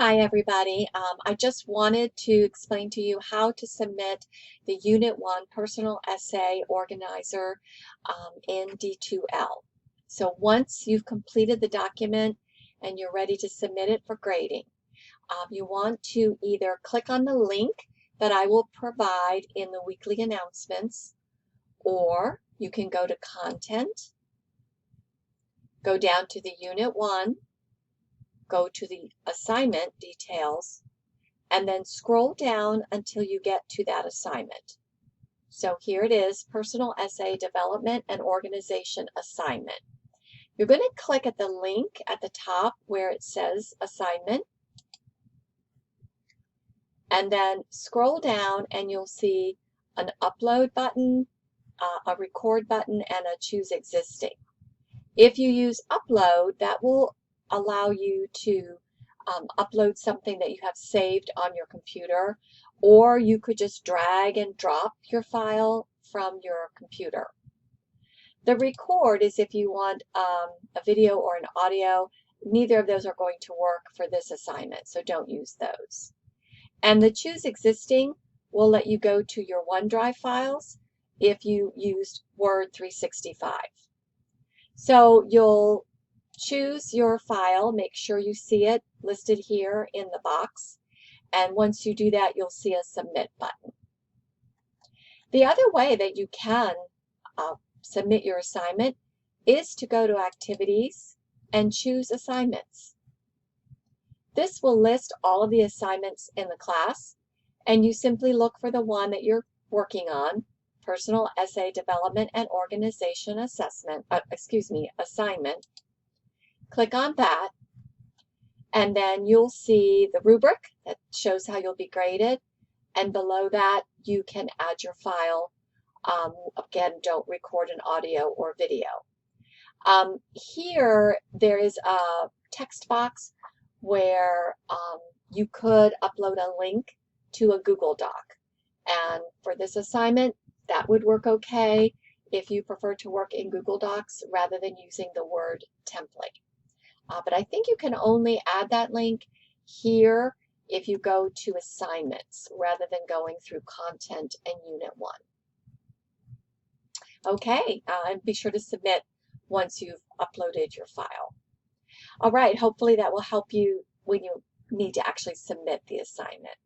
Hi, everybody. I just wanted to explain to you how to submit the Unit 1 Personal Essay Organizer in D2L. So once you've completed the document and you're ready to submit it for grading, you want to either click on the link that I will provide in the weekly announcements, or you can go to Content, go down to the Unit 1, go to the assignment details, and then scroll down until you get to that assignment. So here it is, Personal Essay Development and Organization Assignment. You're going to click at the link at the top where it says Assignment, and then scroll down and you'll see an Upload button, a Record button, and a Choose Existing. If you use Upload, that will allow you to upload something that you have saved on your computer, or you could just drag and drop your file from your computer. The record is if you want a video or an audio. Neither of those are going to work for this assignment, so don't use those. And the Choose Existing will let you go to your OneDrive files if you used Word 365. So you'll choose your file, make sure you see it listed here in the box, and once you do that, you'll see a Submit button. The other way that you can submit your assignment is to go to Activities and choose Assignments. This will list all of the assignments in the class, and you simply look for the one that you're working on, Personal Essay Development and Organization Assignment. Click on that, and then you'll see the rubric that shows how you'll be graded, and below that you can add your file. Again, don't record an audio or video. Here there is a text box where you could upload a link to a Google Doc, and for this assignment that would work okay if you prefer to work in Google Docs rather than using the Word template. But I think you can only add that link here if you go to Assignments rather than going through Content and Unit 1. Okay, and be sure to submit once you've uploaded your file. All right, hopefully that will help you when you need to actually submit the assignment.